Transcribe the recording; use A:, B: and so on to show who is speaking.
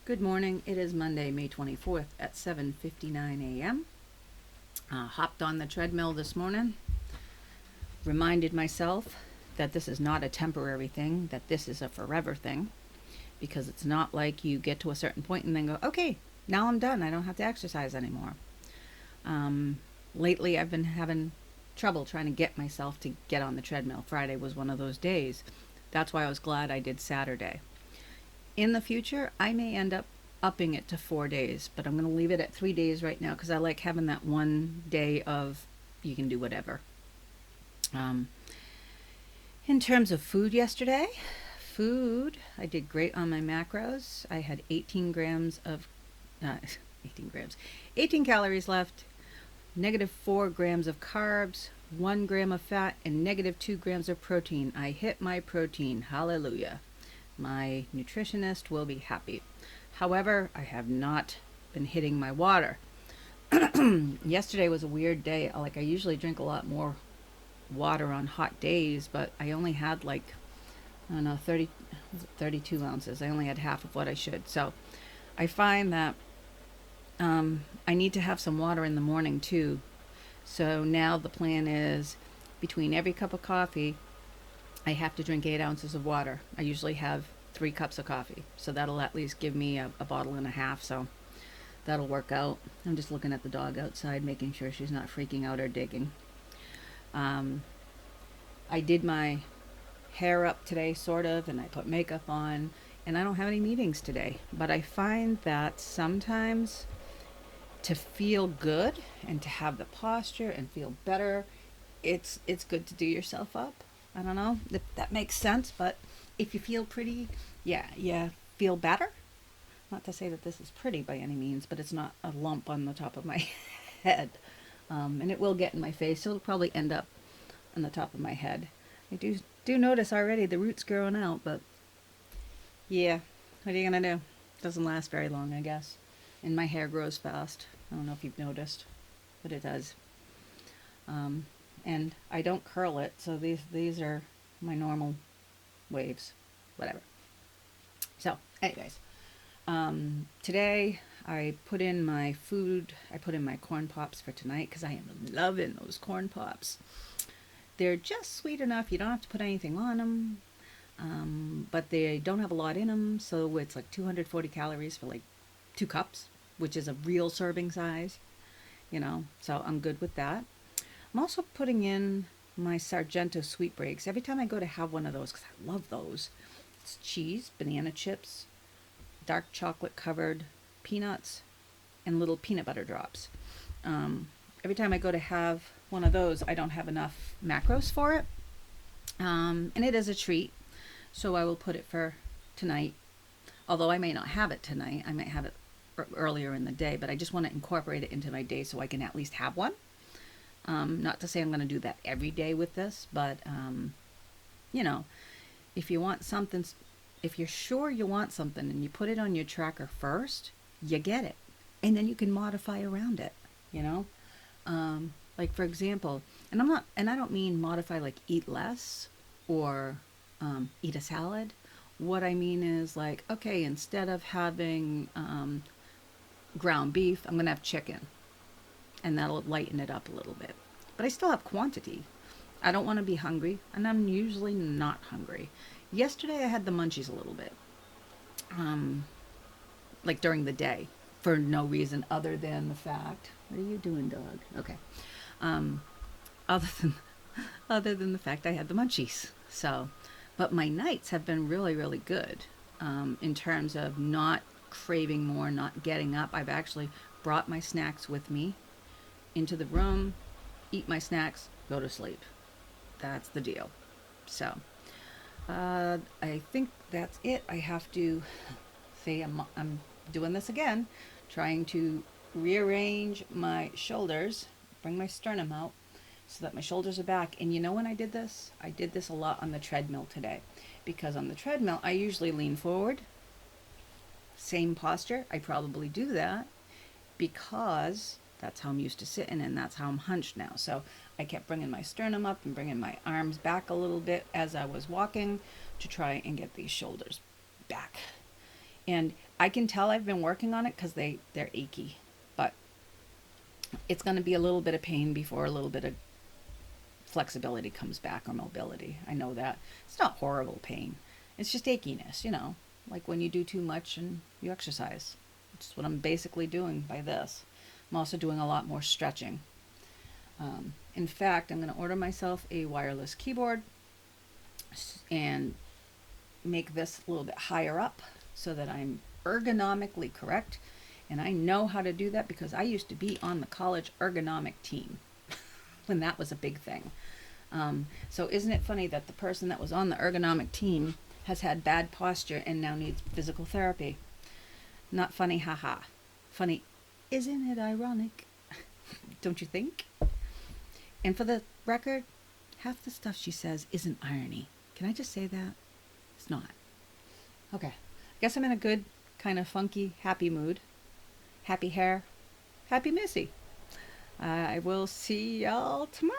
A: Good morning. It is Monday, May 24th at 7:59 a.m. Hopped on the treadmill this morning, reminded myself that this is not a temporary thing, that this is a forever thing, because it's not like you get to a certain point and then go, okay, now I'm done. I don't have to exercise anymore. Um, Lately, I've been having trouble trying to get myself to get on the treadmill. Friday was one of those days. That's why I was glad I did Saturday. In the future, I may end up upping it to 4 days, but I'm going to leave it at 3 days right now because I like having that one day of you can do whatever. Um, in terms of food yesterday, I did great on my macros. I had 18 grams of, 18 grams, 18 calories left, negative 4 grams of carbs, 1 gram of fat, and negative 2 grams of protein. I hit my protein. Hallelujah. My nutritionist will be happy. However, I have not been hitting my water. Yesterday was a weird day. Like, I usually drink a lot more water on hot days, but I only had like, I don't know, 32 ounces. I only had half of what I should. So I find that I need to have some water in the morning too. So now the plan is between every cup of coffee, I have to drink 8 ounces of water. I usually have 3 cups of coffee. So that'll at least give me a bottle and a half. So that'll work out. I'm just looking at the dog outside, making sure she's not freaking out or digging. Um, I did my hair up today, sort of, and I put makeup on, and I don't have any meetings today. But I find that sometimes to feel good and to have the posture and feel better, it's good to do yourself up. I don't know if that makes sense, but if you feel pretty, yeah, feel better. Not to say that this is pretty by any means, but it's not a lump on the top of my head. And it will get in my face, so it'll probably end up on the top of my head. I do notice already the roots growing out, but yeah, what are you gonna do? Doesn't last very long, I guess. And my hair grows fast. I don't know if you've noticed, but it does. Um, and I don't curl it, so these are my normal waves, whatever. So, anyways, today I put in my food. I put in my corn pops for tonight because I am loving those corn pops. They're just sweet enough. You don't have to put anything on them, but they don't have a lot in them. So it's like 240 calories for like 2 cups, which is a real serving size, So I'm good with that. I'm also putting in my Sargento sweet breaks every time I go to have one of those because I love those. It's cheese, banana chips, dark chocolate covered peanuts, and little peanut butter drops. Um, every time I go to have one of those, I don't have enough macros for it. And it is a treat, so I will put it for tonight. Although I may not have it tonight, I might have it earlier in the day, but I just want to incorporate it into my day so I can at least have one. Not to say I'm going to do that every day with this, but you know, if you want something, if you're sure you want something and you put it on your tracker first, you get it, and then you can modify around it. You know, like for example, and I don't mean modify like eat less or eat a salad. What I mean is like, okay, instead of having ground beef, I'm gonna have chicken, and that'll lighten it up a little bit. But I still have quantity. I don't want to be hungry, and I'm usually not hungry. Yesterday I had the munchies a little bit, um, like during the day, for no reason other than the fact. What are you doing, dog? Okay. Um, other than other than the fact I had the munchies. So, but my nights have been really, really good in terms of not craving more, not getting up. I've actually brought my snacks with me into the room, eat my snacks, go to sleep. That's the deal. So, I think that's it. I have to say I'm doing this again, trying to rearrange my shoulders, bring my sternum out so that my shoulders are back. And you know when I did this? I did this a lot on the treadmill today because on the treadmill I usually lean forward, same posture. I probably do that because that's how I'm used to sitting and that's how I'm hunched now. So I kept bringing my sternum up and bringing my arms back a little bit as I was walking to try and get these shoulders back. And I can tell I've been working on it because they're achy. But it's going to be a little bit of pain before a little bit of flexibility comes back, or mobility. I know that. It's not horrible pain. It's just achiness, like when you do too much and you exercise. Which is what I'm basically doing by this. I'm also doing a lot more stretching. In fact, I'm going to order myself a wireless keyboard and make this a little bit higher up so that I'm ergonomically correct. And I know how to do that because I used to be on the college ergonomic team when that was a big thing. So isn't it funny that the person that was on the ergonomic team has had bad posture and now needs physical therapy? Not funny, haha. Funny, isn't it ironic? Don't you think? And for the record, half the stuff she says isn't irony. Can I just say that? It's not. Okay. I guess I'm in a good, kind of funky, happy mood. Happy hair. Happy Missy. I will see y'all tomorrow.